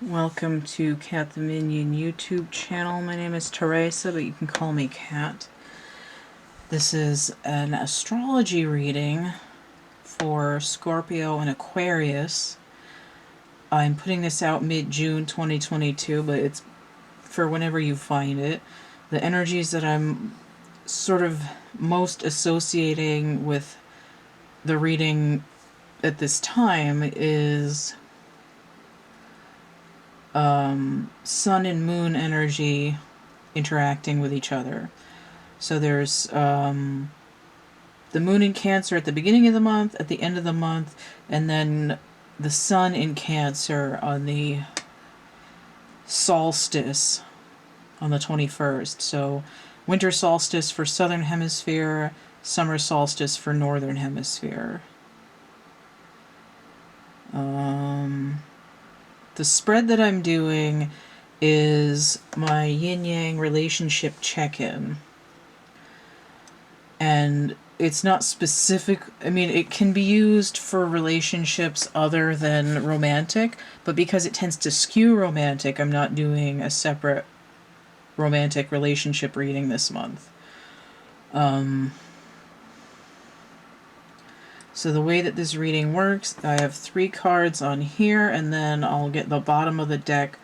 Welcome to CATtheMinion YouTube channel. My name is Teresa, but you can call me Cat. This is an astrology reading for Scorpio and Aquarius. I'm putting this out mid-June 2022, but it's for whenever you find it. The energies that I'm sort of most associating with the reading at this time is sun and moon energy interacting with each other. So there's the moon in Cancer at the beginning of the month, at the end of the month, and then the sun in Cancer on the solstice on the 21st. So winter solstice for southern hemisphere, summer solstice for northern hemisphere. The spread that I'm doing is my yin-yang relationship check-in. And it's not specific. I mean, it can be used for relationships other than romantic, but because it tends to skew romantic, I'm not doing a separate romantic relationship reading this month. So the way that this reading works, I have 3 cards on here, and then I'll get the bottom of the deck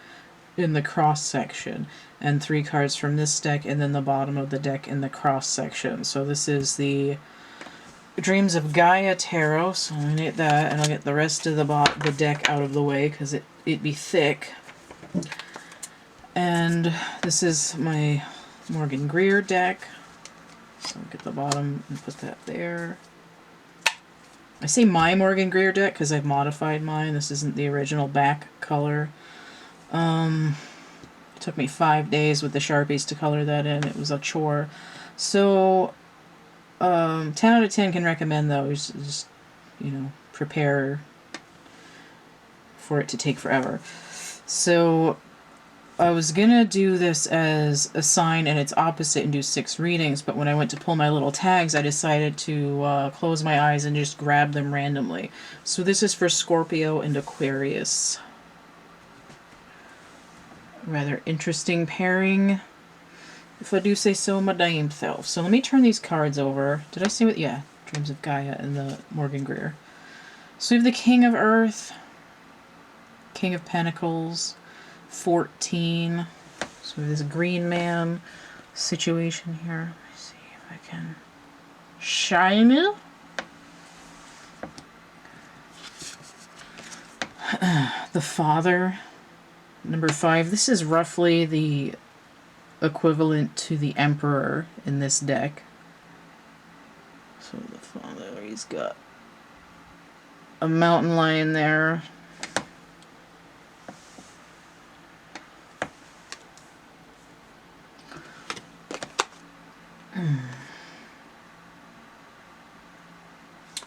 in the cross section, and 3 cards from this deck, and then the bottom of the deck in the cross section. So this is the Dreams of Gaia Tarot, so I'm going to get that, and I'll get the rest of the deck out of the way, because it'd be thick. And this is my Morgan Greer deck, so I'll get the bottom and put that there. I say my Morgan Greer deck because I've modified mine. This isn't the original back color. It took me 5 days with the Sharpies to color that in. It was a chore. So, 10 out of 10 can recommend those. Just, you know, prepare for it to take forever. So, I was gonna do this as a sign and its opposite and do 6 readings, but when I went to pull my little tags, I decided to close my eyes and just grab them randomly. So this is for Scorpio and Aquarius. Rather interesting pairing, if I do say so my damn self. So let me turn these cards over. Did I say what? Yeah, Dreams of Gaia and the Morgan Greer. So we have the King of Earth, King of Pentacles, 14. So this green man situation here. Let me see if I can shine it. The Father, number 5. This is roughly the equivalent to the Emperor in this deck. So the Father, he's got a mountain lion there.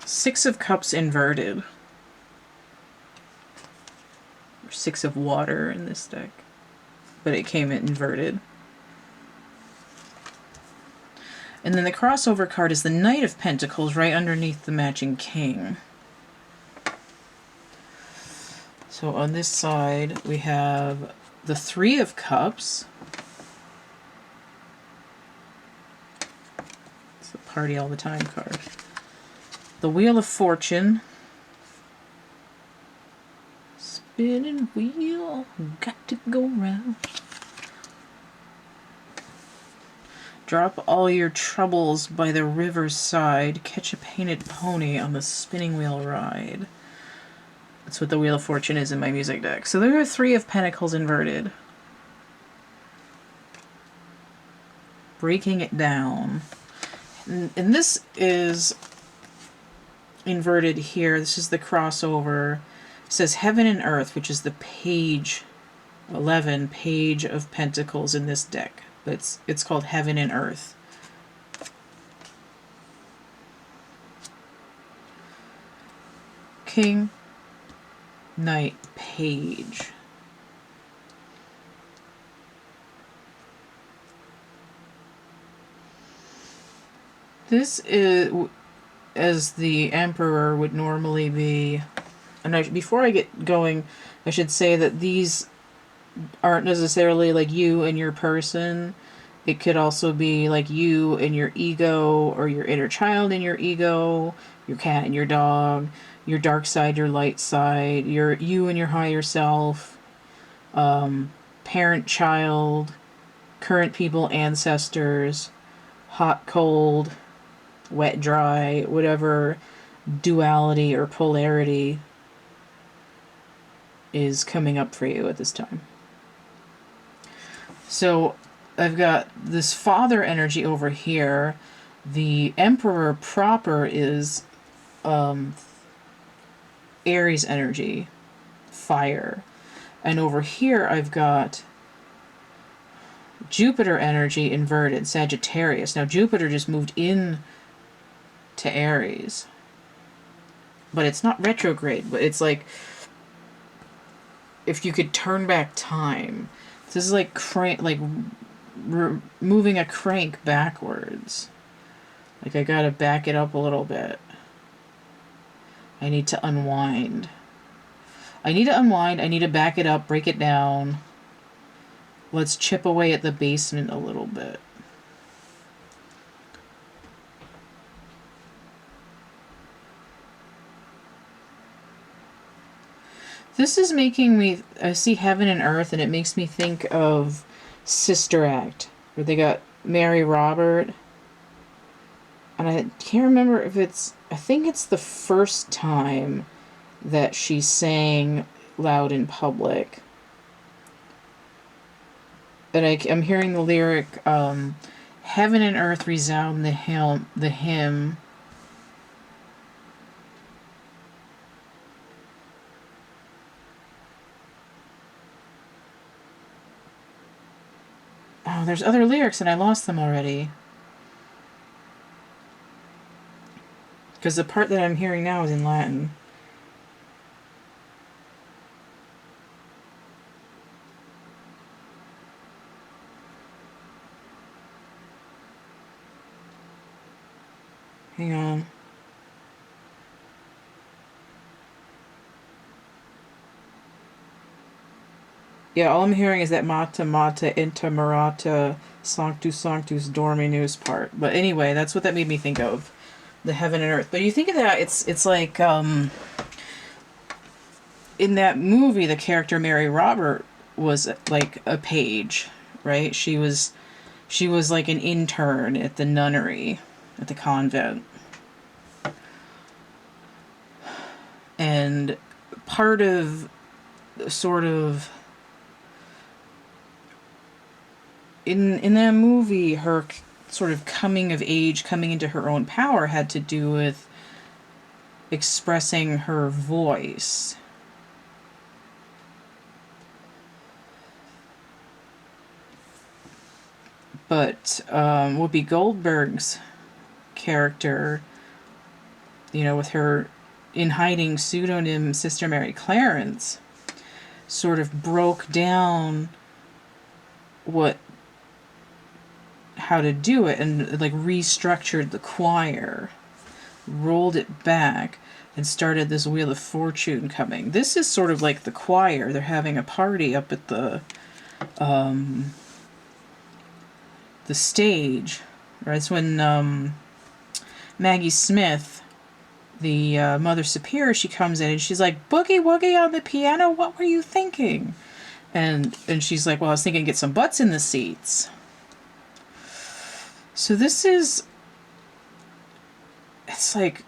Six of Cups inverted. Or 6 of water in this deck. But it came inverted. And then the crossover card is the Knight of Pentacles right underneath the matching King. So on this side we have the 3 of Cups. It's a party all the time card. The Wheel of Fortune. Spinning wheel, got to go round. Drop all your troubles by the river's side. Catch a painted pony on the spinning wheel ride. That's what the Wheel of Fortune is in my music deck. So there are 3 of Pentacles inverted. Breaking it down. And this is inverted here. This is the crossover. It says Heaven and Earth, which is the page 11, Page of Pentacles in this deck. But it's called Heaven and Earth. King, Knight, Page. This is, as the Emperor would normally be, and before I get going, I should say that these aren't necessarily like you and your person. It could also be like you and your ego, or your inner child and your ego, your cat and your dog, your dark side, your light side, your you and your higher self, parent child, current people, ancestors, hot cold, wet dry, whatever duality or polarity is coming up for you at this time. So I've got this father energy over here. The Emperor proper is Aries energy, fire. And over here I've got Jupiter energy inverted, Sagittarius. Now Jupiter just moved in to Aries. But it's not retrograde, but it's like if you could turn back time. This is like moving a crank backwards. Like I gotta back it up a little bit. I need to unwind. I need to back it up, break it down. Let's chip away at the basement a little bit. This is making me, I see heaven and earth, and it makes me think of Sister Act, where they got Mary Robert. And I can't remember if it's, I think it's the first time that she sang loud in public. And I'm hearing the lyric, heaven and earth resound the hymn. Oh, there's other lyrics and I lost them already. Because the part that I'm hearing now is in Latin. Hang on. Yeah, all I'm hearing is that Mata Mata Intermarata Sanctus Sanctus Dorminus part. But anyway, that's what that made me think of. The heaven and earth. But you think of that, it's like in that movie, the character Mary Robert was like a page, right? She was like an intern at the nunnery, at the convent. And part of sort of in that movie, her sort of coming of age, coming into her own power, had to do with expressing her voice. But Whoopi Goldberg's character, you know, with her in hiding pseudonym Sister Mary Clarence, sort of broke down how to do it, and like restructured the choir, rolled it back, and started this Wheel of Fortune coming. This is sort of like the choir. They're having a party up at the stage. Right? It's when Maggie Smith, the Mother Superior, she comes in and she's like, "Boogie woogie on the piano, what were you thinking?" And she's like, "Well, I was thinking get some butts in the seats." So this is, it's like,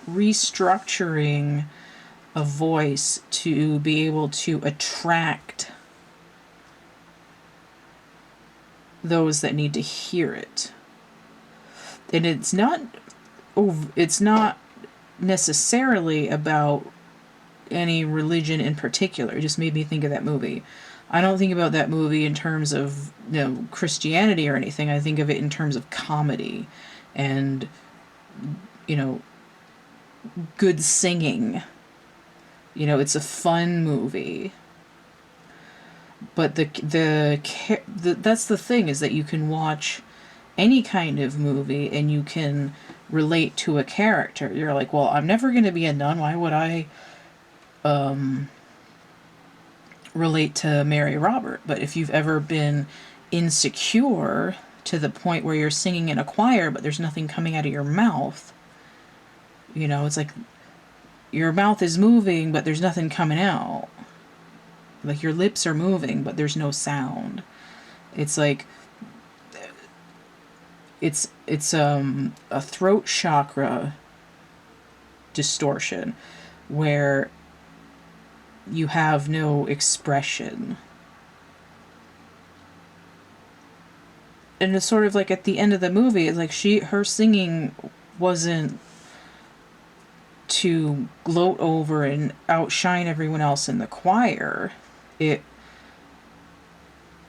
restructuring a voice to be able to attract those that need to hear it. And it's not necessarily about any religion in particular. It just made me think of that movie. I don't think about that movie in terms of, you know, Christianity or anything. I think of it in terms of comedy and, you know, good singing. You know, it's a fun movie. But that's the thing, is that you can watch any kind of movie and you can relate to a character. You're like, well, I'm never going to be a nun. Why would I relate to Mary Robert? But if you've ever been insecure to the point where you're singing in a choir, but there's nothing coming out of your mouth, you know, it's like your mouth is moving, but there's nothing coming out. Like your lips are moving, but there's no sound. It's like it's a throat chakra distortion where you have no expression. And it's sort of like at the end of the movie, it's like her singing wasn't to gloat over and outshine everyone else in the choir. It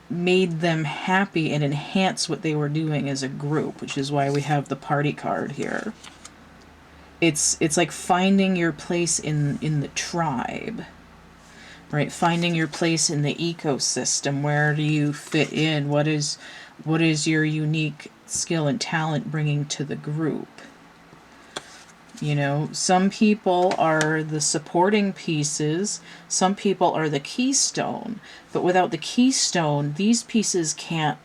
made them happy and enhance what they were doing as a group, which is why we have the party card here. It's like finding your place in the tribe, right? Finding your place in the ecosystem. Where do you fit in? What is your unique skill and talent bringing to the group? You know, some people are the supporting pieces, some people are the keystone, but without the keystone, these pieces can't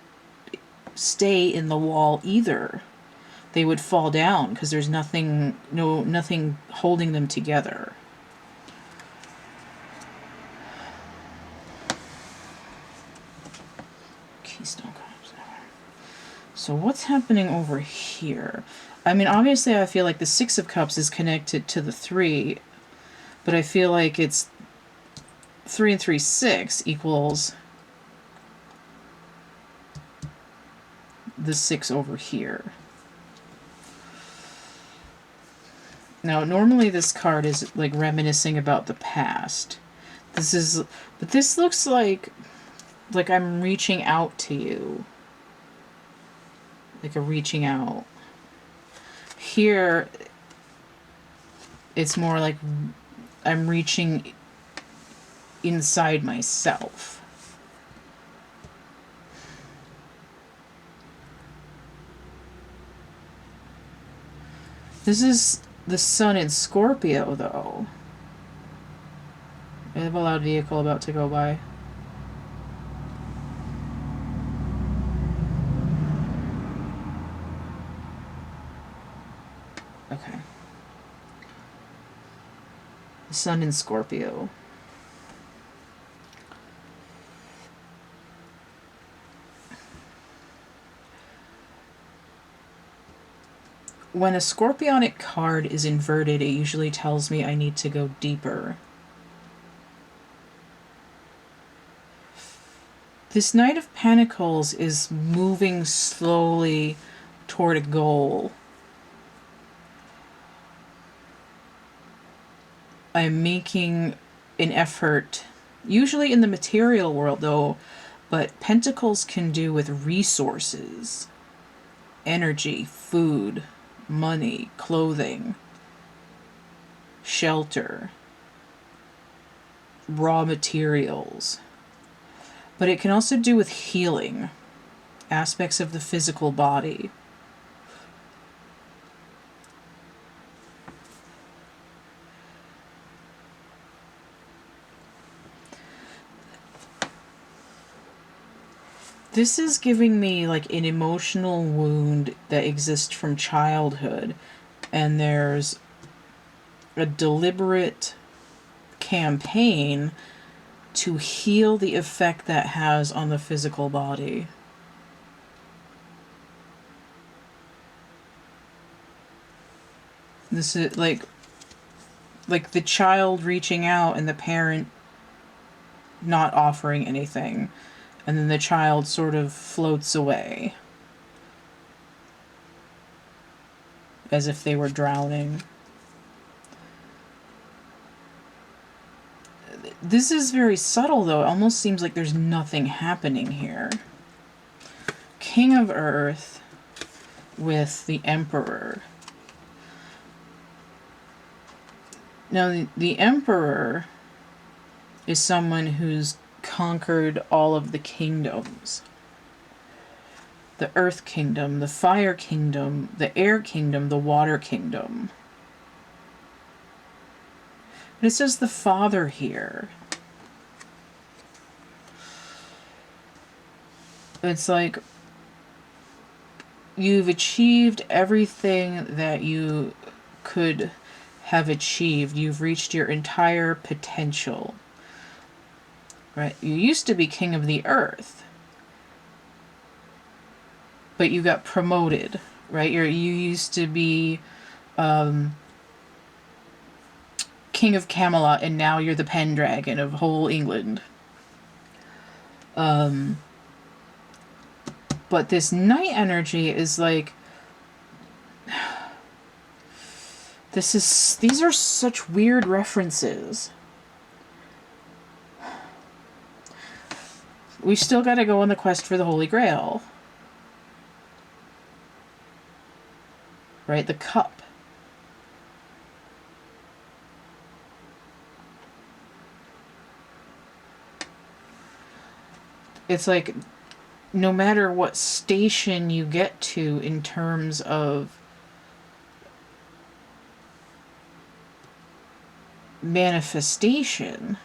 stay in the wall either. They would fall down because there's nothing holding them together. Keystone cards. So what's happening over here? I mean, obviously I feel like the Six of Cups is connected to the 3, but I feel like it's 3 and 3, 6 equals the 6 over here. Now, normally this card is like reminiscing about the past. But this looks like I'm reaching out to you. Like a reaching out. Here, it's more like I'm reaching inside myself. This is the sun in Scorpio, though. I have a loud vehicle about to go by. Okay. The sun in Scorpio. When a scorpionic card is inverted, it usually tells me I need to go deeper. This Knight of Pentacles is moving slowly toward a goal. I'm making an effort, usually in the material world though, but Pentacles can do with resources, energy, food, money, clothing, shelter, raw materials. But it can also do with healing, aspects of the physical body. This is giving me like an emotional wound that exists from childhood, and there's a deliberate campaign to heal the effect that has on the physical body. This is like the child reaching out and the parent not offering anything. And then the child sort of floats away. As if they were drowning. This is very subtle, though. It almost seems like there's nothing happening here. King of Earth with the Emperor. Now, the Emperor is someone who's conquered all of the kingdoms. the earth kingdom, the fire kingdom, the air kingdom, the water kingdom. And it says the Father here. It's like you've achieved everything that you could have achieved. You've reached your entire potential. Right? You used to be king of the earth, but you got promoted, right? You used to be king of Camelot, and now you're the Pendragon of whole England. But this night energy is like, these are such weird references. We still got to go on the quest for the Holy Grail. Right? The cup. It's like, no matter what station you get to in terms of manifestation,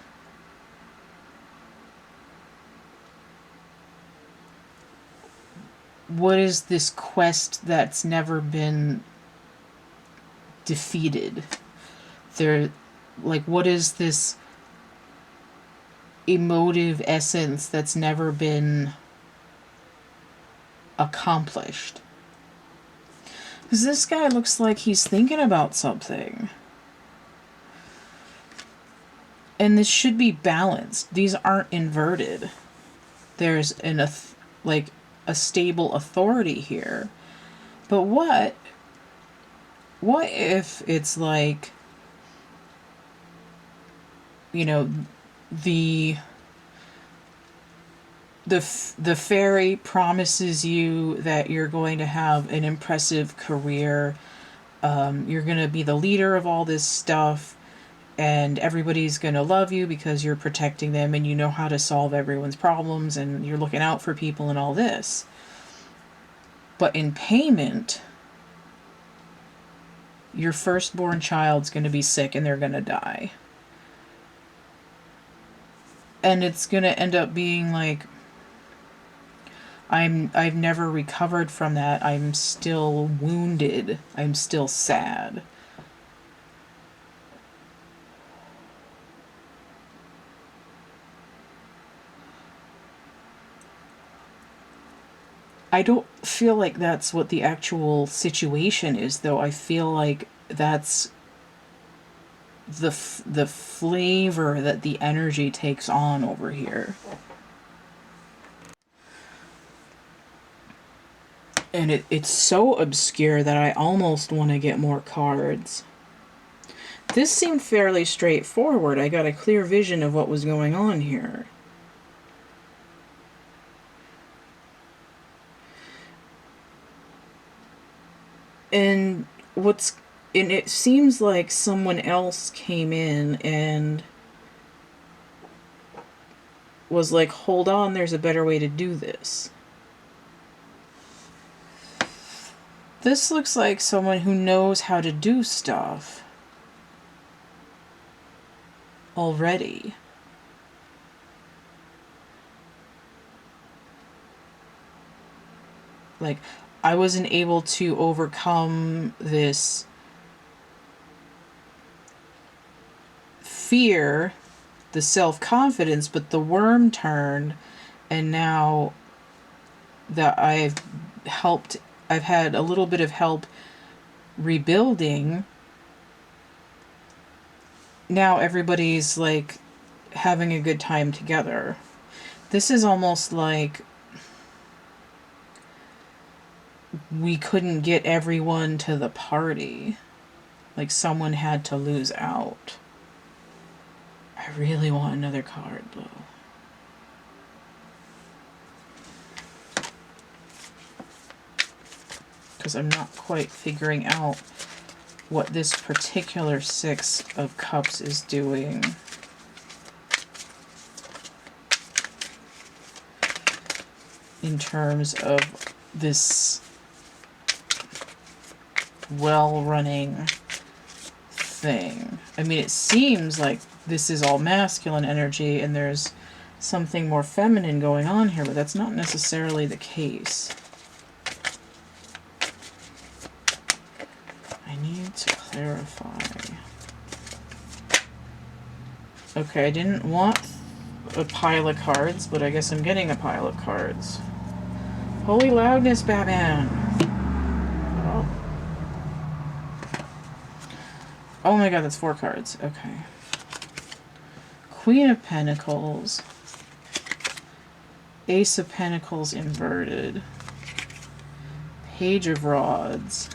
what is this quest that's never been defeated? What is this emotive essence that's never been accomplished? Because this guy looks like he's thinking about something. And this should be balanced. These aren't inverted. There's a stable authority here. But what if it's like, the fairy promises you that you're going to have an impressive career. You're going to be the leader of all this stuff, and everybody's going to love you because you're protecting them and you know how to solve everyone's problems and you're looking out for people and all this. But in payment, your firstborn child's going to be sick and they're going to die. And it's going to end up being like, I've never recovered from that. I'm still wounded. I'm still sad. I don't feel like that's what the actual situation is, though. I feel like that's the flavor that the energy takes on over here. And it's so obscure that I almost want to get more cards. This seemed fairly straightforward. I got a clear vision of what was going on here. And it seems like someone else came in and was like, hold on, there's a better way to do this. This looks like someone who knows how to do stuff already. Like, I wasn't able to overcome this fear, the self-confidence, but the worm turned, and now that I've had a little bit of help rebuilding, now everybody's like having a good time together. This is almost like we couldn't get everyone to the party. Like someone had to lose out. I really want another card, though. Because I'm not quite figuring out what this particular Six of Cups is doing. In terms of this well-running thing. I mean, it seems like this is all masculine energy and there's something more feminine going on here, but that's not necessarily the case. I need to clarify. Okay, I didn't want a pile of cards, but I guess I'm getting a pile of cards. Holy loudness, Batman! Oh. Oh my god, that's 4 cards. Okay. Queen of Pentacles. Ace of Pentacles inverted. Page of Rods.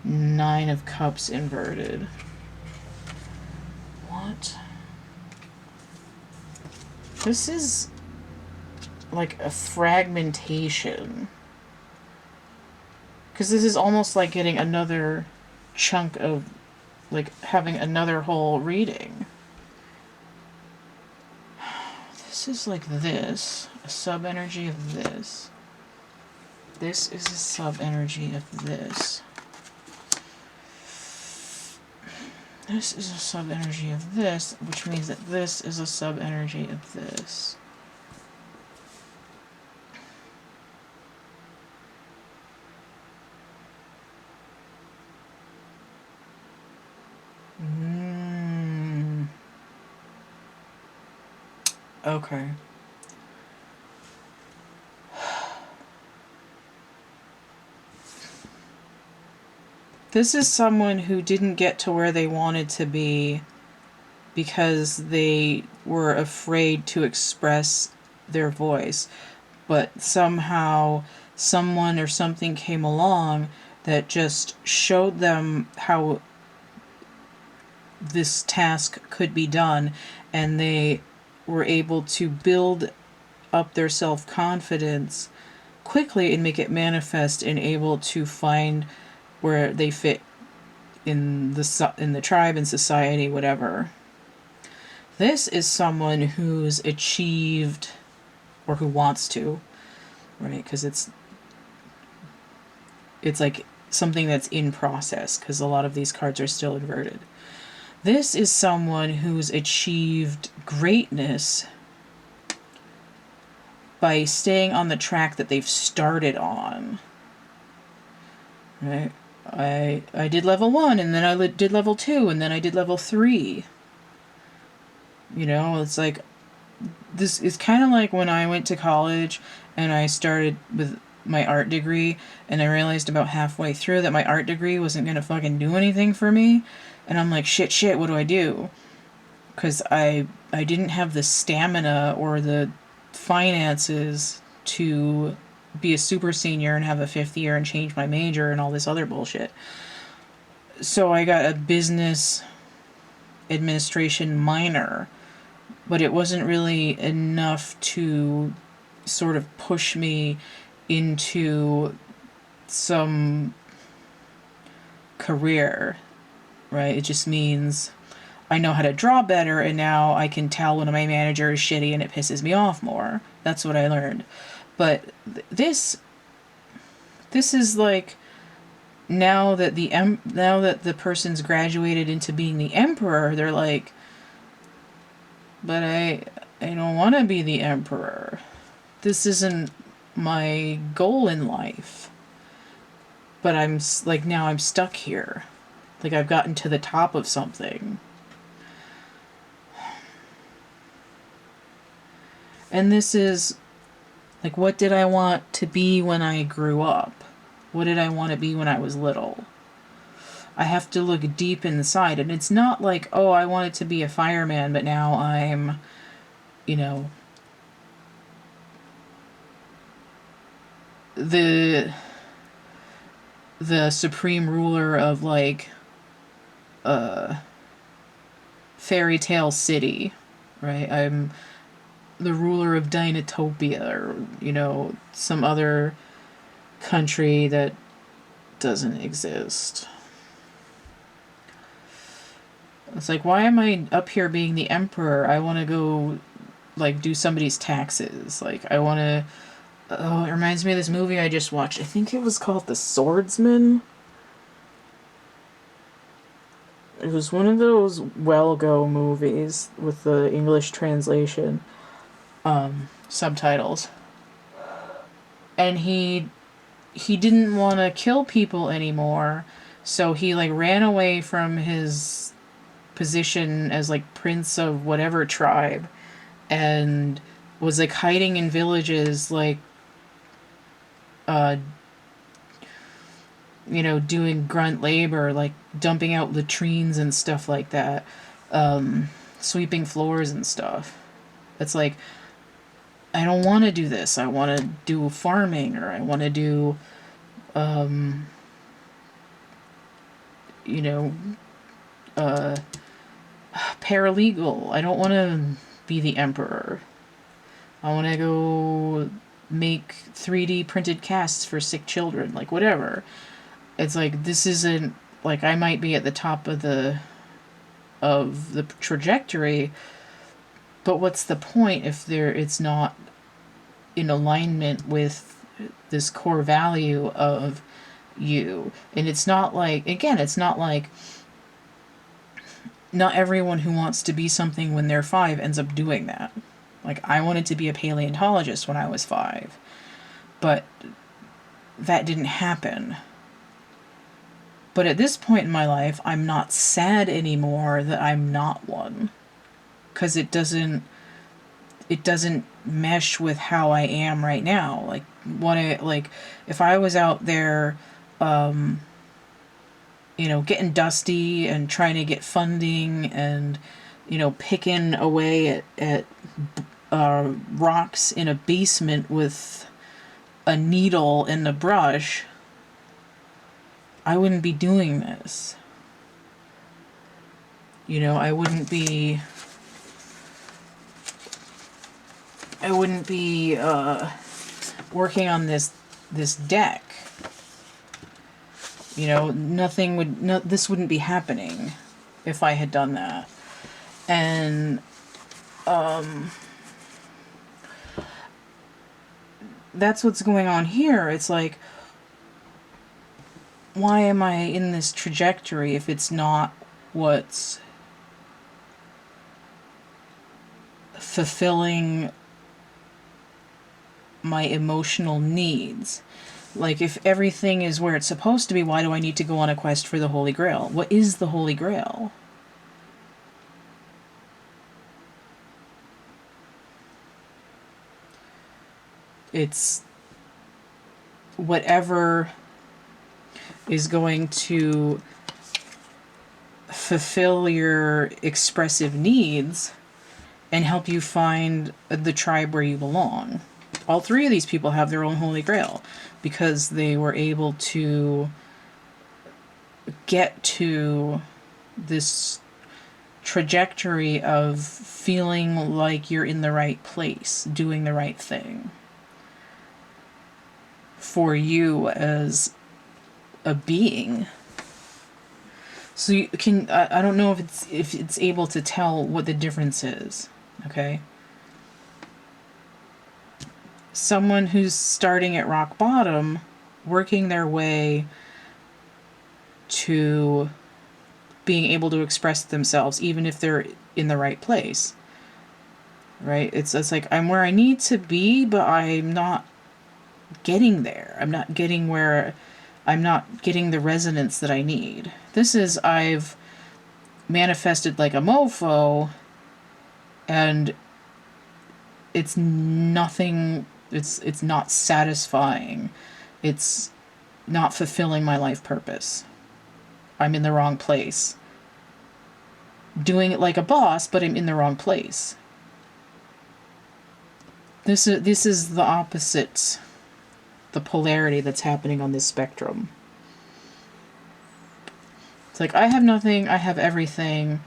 9 of Cups inverted. What? This is like a fragmentation. Because this is almost like getting another chunk of, like, having another whole reading. This is like this. A sub-energy of this. This is a sub-energy of this. This is a sub-energy of this, which means that this is a sub-energy of this. Okay. This is someone who didn't get to where they wanted to be because they were afraid to express their voice. But somehow someone or something came along that just showed them how this task could be done, and they were able to build up their self-confidence quickly and make it manifest, and able to find where they fit in the tribe and society, whatever. This is someone who's achieved, or who wants to, right? Because it's like something that's in process, because a lot of these cards are still inverted. This is someone who's achieved greatness by staying on the track that they've started on, right? I did level 1, and then I did level 2, and then I did level 3. You know, it's like, this is kind of like when I went to college and I started with my art degree, and I realized about halfway through that my art degree wasn't going to fucking do anything for me. And I'm like, shit, what do I do? Because I didn't have the stamina or the finances to be a super senior and have a 5th year and change my major and all this other bullshit. So I got a business administration minor, but it wasn't really enough to sort of push me into some career, right? It just means I know how to draw better, and now I can tell when my manager is shitty and it pisses me off more. That's what I learned. But this is like, now that the person's graduated into being the emperor, they're like, but I don't want to be the emperor. This isn't my goal in life. But I'm like, now I'm stuck here. Like, I've gotten to the top of something. And this is like, what did I want to be when I grew up? What did I want to be when I was little? I have to look deep inside, and it's not like, oh, I wanted to be a fireman, but now I'm, you know, the supreme ruler of, like, fairy tale city, right? I'm the ruler of Dinotopia, or, you know, some other country that doesn't exist. It's like, why am I up here being the emperor? I want to go, like, do somebody's taxes. Like, I want to Oh, it reminds me of this movie I just watched. I think it was called The Swordsman. It was one of those well-go movies with the English translation, subtitles. And he didn't want to kill people anymore, so he like ran away from his position as like prince of whatever tribe and was like hiding in villages, like you know, doing grunt labor, like dumping out latrines and stuff like that, sweeping floors and stuff. It's like, I don't want to do this. I want to do farming, or I want to do, you know, paralegal. I don't want to be the emperor. I want to go make 3D printed casts for sick children, like whatever. It's like, this isn't, like, I might be at the top of the trajectory, but what's the point if it's not in alignment with this core value of you? And it's not like, again, it's not like not everyone who wants to be something when they're 5 ends up doing that. Like, I wanted to be a paleontologist when I was 5, but that didn't happen. But at this point in my life, I'm not sad anymore that I'm not one, because it doesn't mesh with how I am right now. Like, if I was out there, you know, getting dusty and trying to get funding and, you know, picking away at rocks in a basement with a needle and a brush, I wouldn't be doing this. You know, I wouldn't be working on this deck. You know, this wouldn't be happening if I had done that. And that's what's going on here. It's like, why am I in this trajectory if it's not what's fulfilling my emotional needs? Like, if everything is where it's supposed to be, why do I need to go on a quest for the Holy Grail? What is the Holy Grail? It's whatever is going to fulfill your expressive needs and help you find the tribe where you belong. All 3 of these people have their own Holy Grail because they were able to get to this trajectory of feeling like you're in the right place, doing the right thing for you as a being. So you can, I don't know if it's able to tell what the difference is, okay? Someone who's starting at rock bottom, working their way to being able to express themselves, even if they're in the right place, right? It's like, I'm where I need to be, but I'm not getting there. I'm not getting the resonance that I need. This is, I've manifested like a mofo, and it's nothing, it's not satisfying. It's not fulfilling my life purpose. I'm in the wrong place. Doing it like a boss, but I'm in the wrong place. This is the opposite, the polarity that's happening on this spectrum. It's like, I have nothing, I have everything,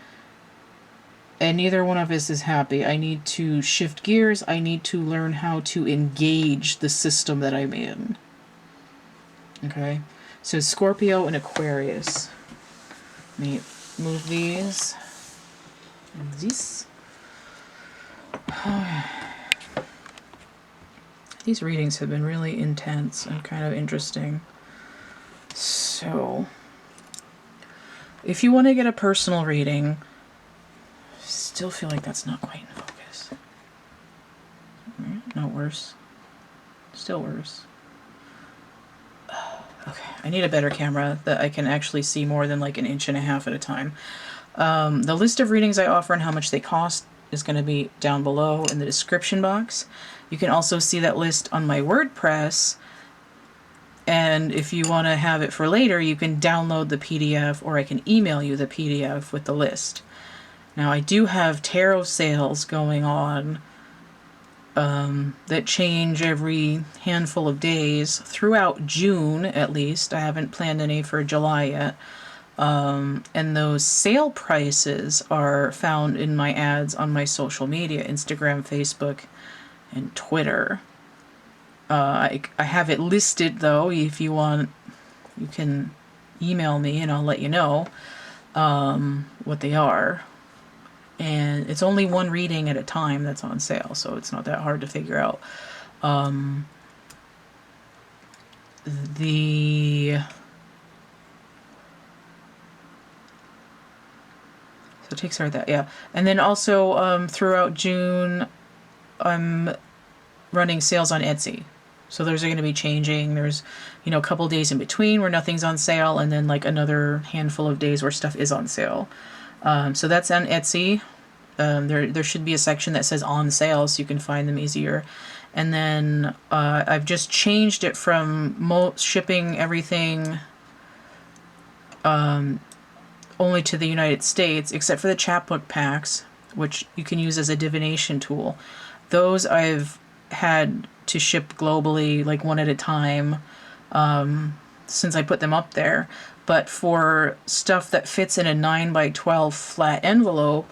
and neither one of us is happy. I need to shift gears. I need to learn how to engage the system that I'm in. Okay? So Scorpio and Aquarius. Let me move these. And this. These readings have been really intense and kind of interesting. So, if you want to get a personal reading, still feel like that's not quite in focus. No, worse. Still worse. Okay, I need a better camera that I can actually see more than like 1.5 inches at a time. The list of readings I offer and how much they cost is going to be down below in the description box. You can also see that list on my WordPress, and if you want to have it for later, you can download the PDF, or I can email you the PDF with the list. Now, I do have tarot sales going on that change every handful of days throughout June, at least. I haven't planned any for July yet. And those sale prices are found in my ads on my social media, Instagram, Facebook, and Twitter. I have it listed, though. If you want, you can email me and I'll let you know what they are. And it's only one reading at a time that's on sale, so it's not that hard to figure out. So it takes care of that, yeah. And then also throughout June, I'm running sales on Etsy. So those are going to be changing. There's, a couple days in between where nothing's on sale, and then like another handful of days where stuff is on sale. So that's on Etsy. There should be a section that says on sale, so you can find them easier. And then I've just changed it from shipping everything only to the United States, except for the chapbook packs, which you can use as a divination tool. Those I've had to ship globally, like one at a time, since I put them up there. But for stuff that fits in a 9x12 flat envelope,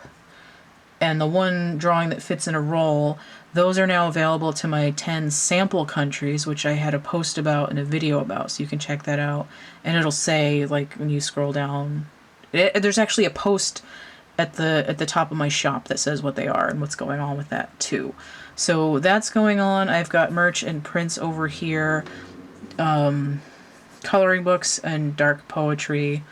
and the one drawing that fits in a roll, those are now available to my 10 sample countries, which I had a post about and a video about, so you can check that out. And it'll say, like, when you scroll down, there's actually a post at the top of my shop that says what they are and what's going on with that too. So that's going on. I've got merch and prints over here, coloring books and dark poetry.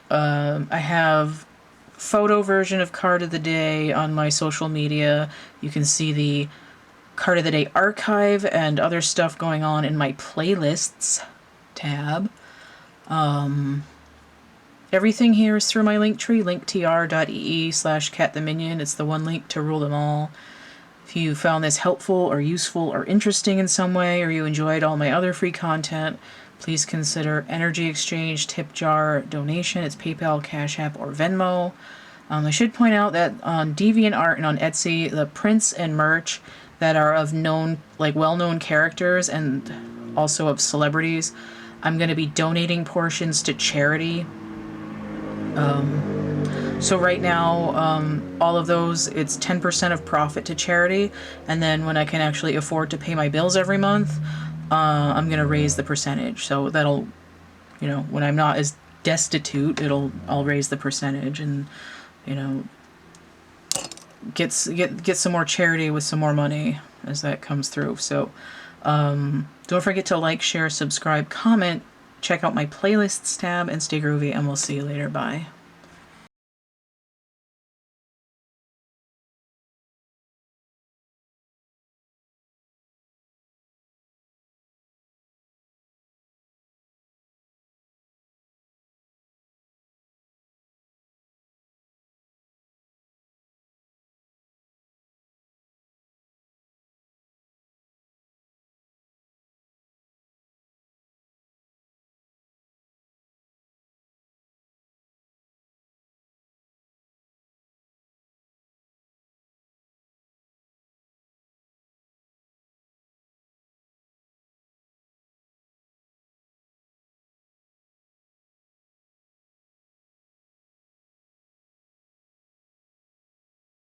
I have photo version of Card of the Day on my social media. You can see the Card of the Day archive and other stuff going on in my playlists tab. Everything here is through my Linktree, linktr.ee/CATtheMinion. It's the one link to rule them all. If you found this helpful or useful or interesting in some way, or you enjoyed all my other free content, please consider energy exchange, tip jar, donation. It's PayPal, Cash App, or Venmo. I should point out that on DeviantArt and on Etsy, the prints and merch that are of known, like well-known characters and also of celebrities, I'm going to be donating portions to charity. So right now, all of those, it's 10% of profit to charity, and then when I can actually afford to pay my bills every month, I'm going to raise the percentage. So that'll, when I'm not as destitute, I'll raise the percentage and, get some more charity with some more money as that comes through. So don't forget to like, share, subscribe, comment, check out my playlists tab, and stay groovy, and we'll see you later. Bye.